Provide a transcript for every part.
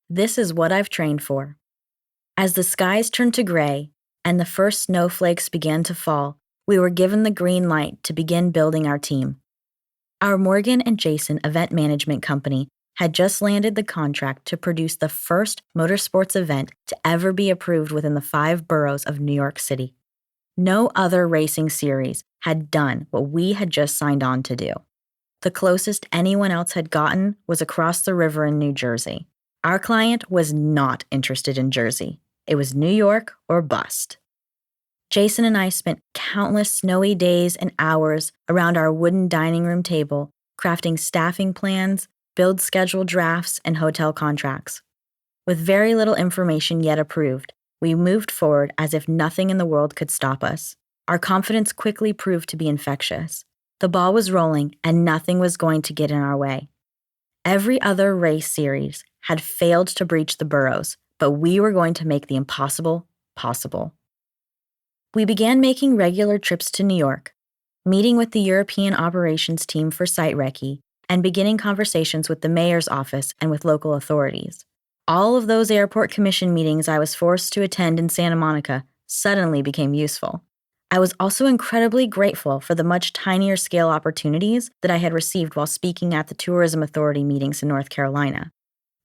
This is what I've trained for. As the skies turned to gray and the first snowflakes began to fall, we were given the green light to begin building our team. Our Morgan and Jason event management company had just landed the contract to produce the first motorsports event to ever be approved within the 5 boroughs of New York City. No other racing series had done what we had just signed on to do. The closest anyone else had gotten was across the river in New Jersey. Our client was not interested in Jersey. It was New York or bust. Jason and I spent countless snowy days and hours around our wooden dining room table, crafting staffing plans, build schedule drafts, and hotel contracts. With very little information yet approved, we moved forward as if nothing in the world could stop us. Our confidence quickly proved to be infectious. The ball was rolling, and nothing was going to get in our way. Every other race series had failed to breach the boroughs, but we were going to make the impossible possible. We began making regular trips to New York, meeting with the European operations team for site recce, and beginning conversations with the mayor's office and with local authorities. All of those airport commission meetings I was forced to attend in Santa Monica suddenly became useful. I was also incredibly grateful for the much tinier scale opportunities that I had received while speaking at the Tourism Authority meetings in North Carolina.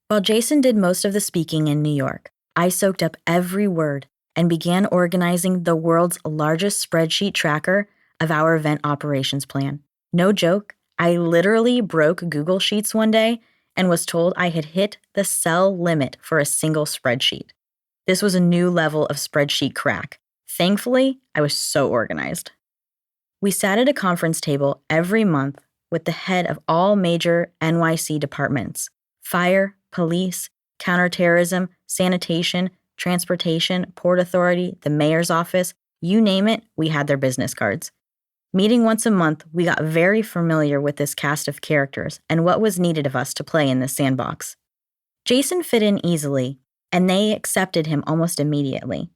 While Jason did most of the speaking in New York, I soaked up every word and began organizing the world's largest spreadsheet tracker of our event operations plan. No joke, I literally broke Google Sheets one day and was told I had hit the cell limit for a single spreadsheet. This was a new level of spreadsheet crack. Thankfully, I was so organized. We sat at a conference table every month with the head of all major NYC departments: fire, police, counterterrorism, sanitation, transportation, port authority, the mayor's office, you name it, we had their business cards. Meeting once a month, we got very familiar with this cast of characters and what was needed of us to play in this sandbox. Jason fit in easily, and they accepted him almost immediately.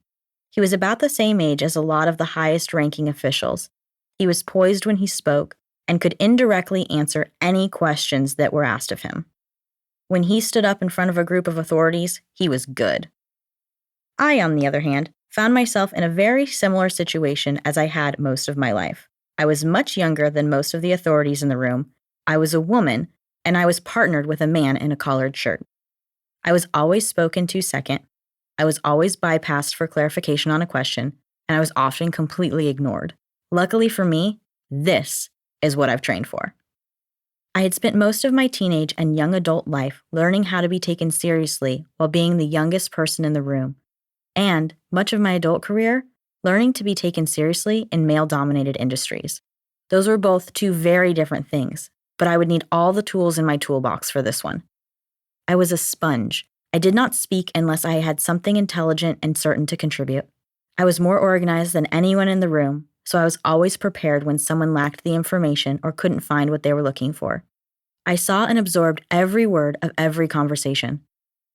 He was about the same age as a lot of the highest-ranking officials. He was poised when he spoke and could indirectly answer any questions that were asked of him. When he stood up in front of a group of authorities, he was good. I, on the other hand, found myself in a very similar situation as I had most of my life. I was much younger than most of the authorities in the room, I was a woman, and I was partnered with a man in a collared shirt. I was always spoken to second, I was always bypassed for clarification on a question, and I was often completely ignored. Luckily for me, this is what I've trained for. I had spent most of my teenage and young adult life learning how to be taken seriously while being the youngest person in the room, and much of my adult career learning to be taken seriously in male-dominated industries. Those were both two very different things, but I would need all the tools in my toolbox for this one. I was a sponge. I did not speak unless I had something intelligent and certain to contribute. I was more organized than anyone in the room, so I was always prepared when someone lacked the information or couldn't find what they were looking for. I saw and absorbed every word of every conversation.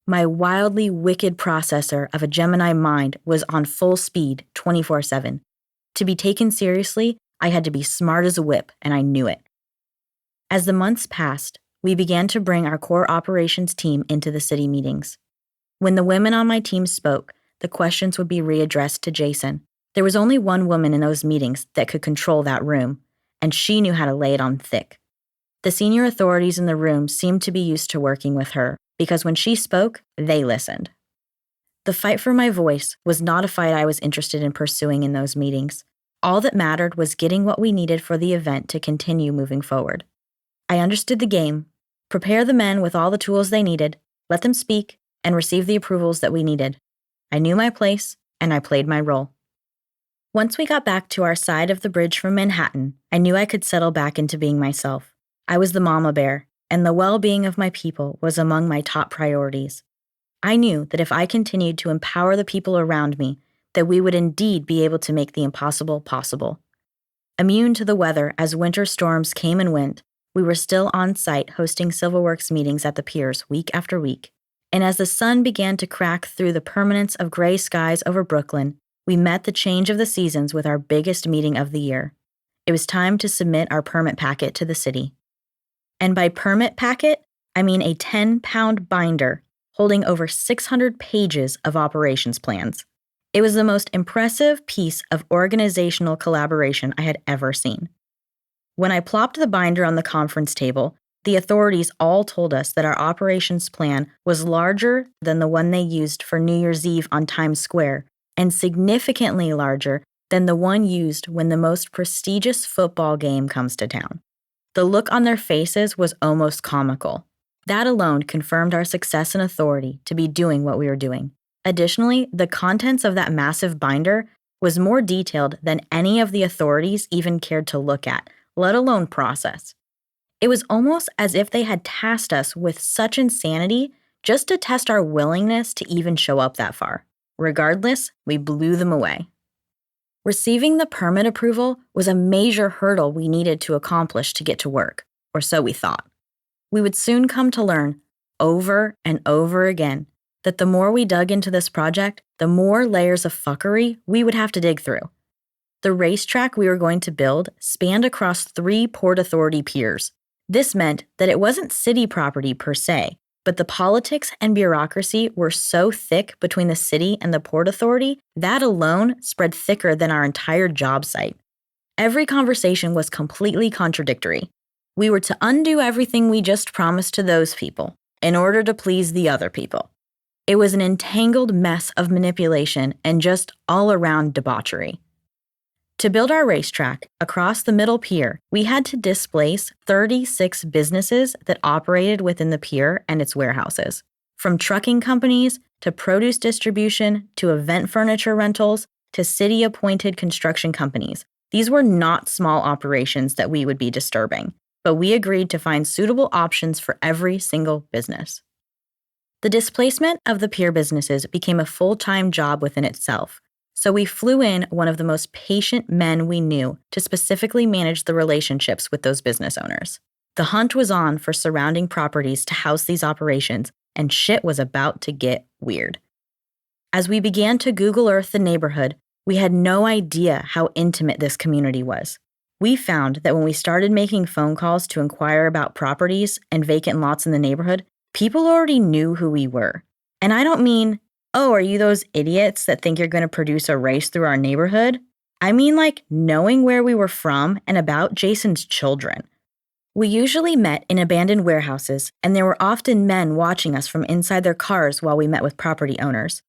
My wildly wicked processor of a Gemini mind was on full speed 24/7. To be taken seriously, I had to be smart as a whip, and I knew it. As the months passed, we began to bring our core operations team into the city meetings. When the women on my team spoke, the questions would be readdressed to Jason. There was only one woman in those meetings that could control that room, and she knew how to lay it on thick. The senior authorities in the room seemed to be used to working with her, because when she spoke, they listened. The fight for my voice was not a fight I was interested in pursuing in those meetings. All that mattered was getting what we needed for the event to continue moving forward. I understood the game: prepare the men with all the tools they needed, let them speak, and receive the approvals that we needed. I knew my place, and I played my role. Once we got back to our side of the bridge from Manhattan, I knew I could settle back into being myself. I was the mama bear, and the well-being of my people was among my top priorities. I knew that if I continued to empower the people around me, that we would indeed be able to make the impossible possible. Immune to the weather as winter storms came and went, we were still on site hosting Civil Works meetings at the piers week after week. And as the sun began to crack through the permanence of gray skies over Brooklyn, we met the change of the seasons with our biggest meeting of the year. It was time to submit our permit packet to the city. And by permit packet, I mean a 10-pound binder holding over 600 pages of operations plans. It was the most impressive piece of organizational collaboration I had ever seen. When I plopped the binder on the conference table, the authorities all told us that our operations plan was larger than the one they used for New Year's Eve on Times Square and significantly larger than the one used when the most prestigious football game comes to town. The look on their faces was almost comical. That alone confirmed our success and authority to be doing what we were doing. Additionally, the contents of that massive binder was more detailed than any of the authorities even cared to look at, let alone process. It was almost as if they had tasked us with such insanity just to test our willingness to even show up that far. Regardless, we blew them away. Receiving the permit approval was a major hurdle we needed to accomplish to get to work, or so we thought. We would soon come to learn, over and over again, that the more we dug into this project, the more layers of fuckery we would have to dig through. The racetrack we were going to build spanned across 3 Port Authority piers. This meant that it wasn't city property per se, but the politics and bureaucracy were so thick between the city and the Port Authority, that alone spread thicker than our entire job site. Every conversation was completely contradictory. We were to undo everything we just promised to those people in order to please the other people. It was an entangled mess of manipulation and just all-around debauchery. To build our racetrack across the middle pier, we had to displace 36 businesses that operated within the pier and its warehouses. From trucking companies, to produce distribution, to event furniture rentals, to city-appointed construction companies. These were not small operations that we would be disturbing, but we agreed to find suitable options for every single business. The displacement of the pier businesses became a full-time job within itself. So we flew in one of the most patient men we knew to specifically manage the relationships with those business owners. The hunt was on for surrounding properties to house these operations, and shit was about to get weird. As we began to Google Earth the neighborhood, we had no idea how intimate this community was. We found that when we started making phone calls to inquire about properties and vacant lots in the neighborhood, people already knew who we were. And I don't mean, oh, are you those idiots that think you're going to produce a race through our neighborhood? I mean like knowing where we were from and about Jason's children. We usually met in abandoned warehouses, and there were often men watching us from inside their cars while we met with property owners.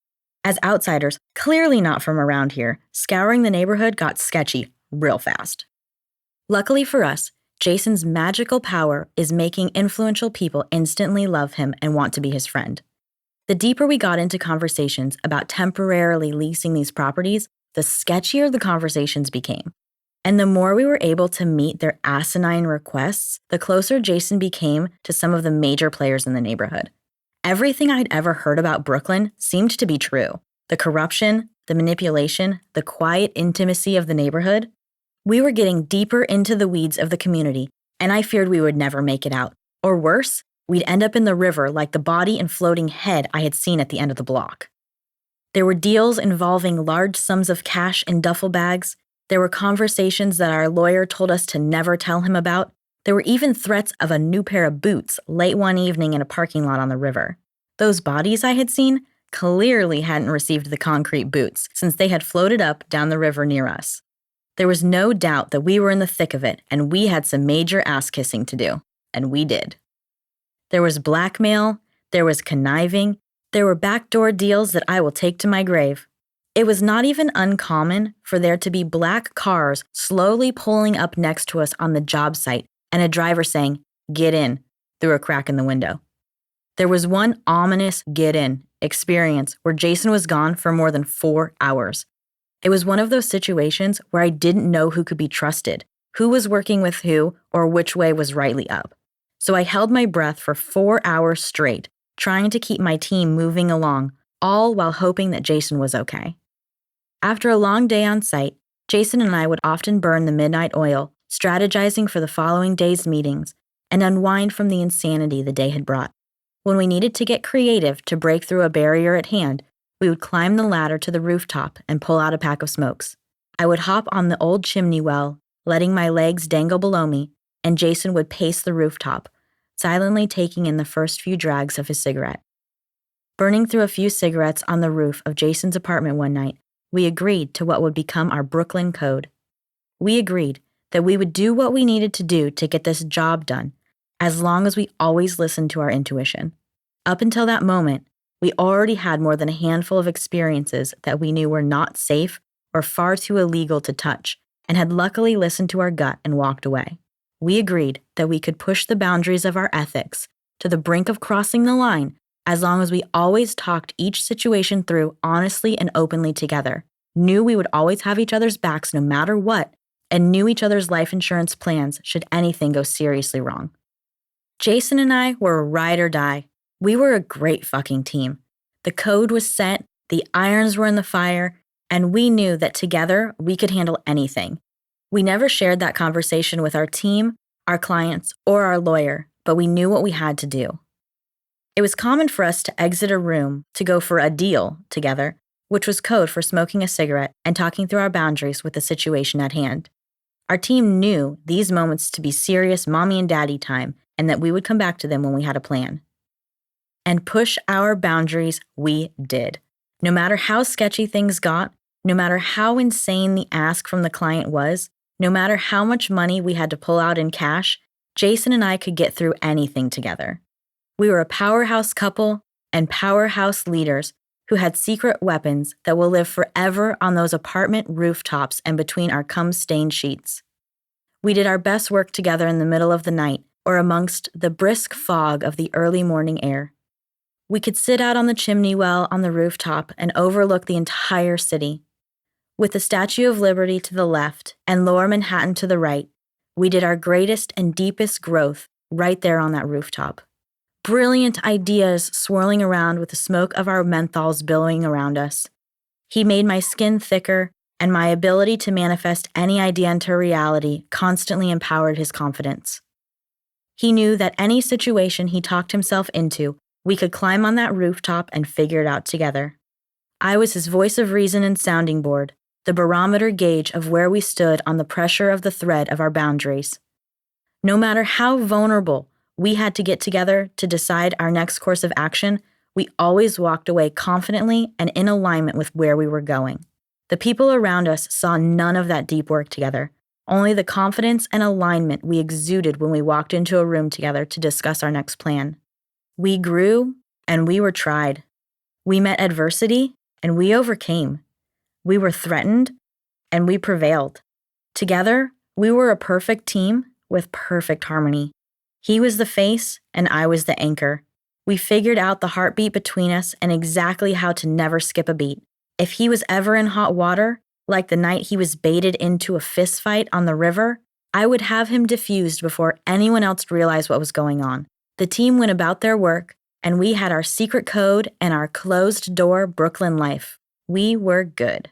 As outsiders, clearly not from around here, scouring the neighborhood got sketchy real fast. Luckily for us, Jason's magical power is making influential people instantly love him and want to be his friend. The deeper we got into conversations about temporarily leasing these properties, the sketchier the conversations became. And the more we were able to meet their asinine requests, the closer Jason became to some of the major players in the neighborhood. Everything I'd ever heard about Brooklyn seemed to be true. The corruption, the manipulation, the quiet intimacy of the neighborhood. We were getting deeper into the weeds of the community, and I feared we would never make it out. Or worse, we'd end up in the river like the body and floating head I had seen at the end of the block. There were deals involving large sums of cash in duffel bags. There were conversations that our lawyer told us to never tell him about. There were even threats of a new pair of boots late one evening in a parking lot on the river. Those bodies I had seen clearly hadn't received the concrete boots since they had floated up down the river near us. There was no doubt that we were in the thick of it, and we had some major ass-kissing to do. And we did. There was blackmail, there was conniving, there were backdoor deals that I will take to my grave. It was not even uncommon for there to be black cars slowly pulling up next to us on the job site and a driver saying, "Get in," through a crack in the window. There was one ominous "get in" experience where Jason was gone for more than 4 hours. It was one of those situations where I didn't know who could be trusted, who was working with who, or which way was rightly up. So I held my breath for 4 hours straight, trying to keep my team moving along, all while hoping that Jason was okay. After a long day on site, Jason and I would often burn the midnight oil, strategizing for the following day's meetings, and unwind from the insanity the day had brought. When we needed to get creative to break through a barrier at hand, we would climb the ladder to the rooftop and pull out a pack of smokes. I would hop on the old chimney well, letting my legs dangle below me, and Jason would pace the rooftop, silently taking in the first few drags of his cigarette. Burning through a few cigarettes on the roof of Jason's apartment one night, we agreed to what would become our Brooklyn Code. We agreed that we would do what we needed to do to get this job done, as long as we always listened to our intuition. Up until that moment, we already had more than a handful of experiences that we knew were not safe or far too illegal to touch, and had luckily listened to our gut and walked away. We agreed that we could push the boundaries of our ethics to the brink of crossing the line as long as we always talked each situation through honestly and openly together, knew we would always have each other's backs no matter what, and knew each other's life insurance plans should anything go seriously wrong. Jason and I were a ride or die. We were a great fucking team. The code was set, the irons were in the fire, and we knew that together we could handle anything. We never shared that conversation with our team, our clients, or our lawyer, but we knew what we had to do. It was common for us to exit a room to go for a deal together, which was code for smoking a cigarette and talking through our boundaries with the situation at hand. Our team knew these moments to be serious mommy and daddy time, and that we would come back to them when we had a plan. And push our boundaries we did. No matter how sketchy things got, no matter how insane the ask from the client was, no matter how much money we had to pull out in cash, Jason and I could get through anything together. We were a powerhouse couple and powerhouse leaders who had secret weapons that will live forever on those apartment rooftops and between our cum-stained sheets. We did our best work together in the middle of the night or amongst the brisk fog of the early morning air. We could sit out on the chimney well on the rooftop and overlook the entire city. With the Statue of Liberty to the left and Lower Manhattan to the right, we did our greatest and deepest growth right there on that rooftop. Brilliant ideas swirling around with the smoke of our menthols billowing around us. He made my skin thicker, and my ability to manifest any idea into reality constantly empowered his confidence. He knew that any situation he talked himself into, we could climb on that rooftop and figure it out together. I was his voice of reason and sounding board, the barometer gauge of where we stood on the pressure of the thread of our boundaries. No matter how vulnerable we had to get together to decide our next course of action, we always walked away confidently and in alignment with where we were going. The people around us saw none of that deep work together, only the confidence and alignment we exuded when we walked into a room together to discuss our next plan. We grew and we were tried. We met adversity and we overcame. We were threatened and we prevailed. Together, we were a perfect team with perfect harmony. He was the face and I was the anchor. We figured out the heartbeat between us and exactly how to never skip a beat. If he was ever in hot water, like the night he was baited into a fist fight on the river, I would have him diffused before anyone else realized what was going on. The team went about their work, and we had our secret code and our closed-door Brooklyn life. We were good.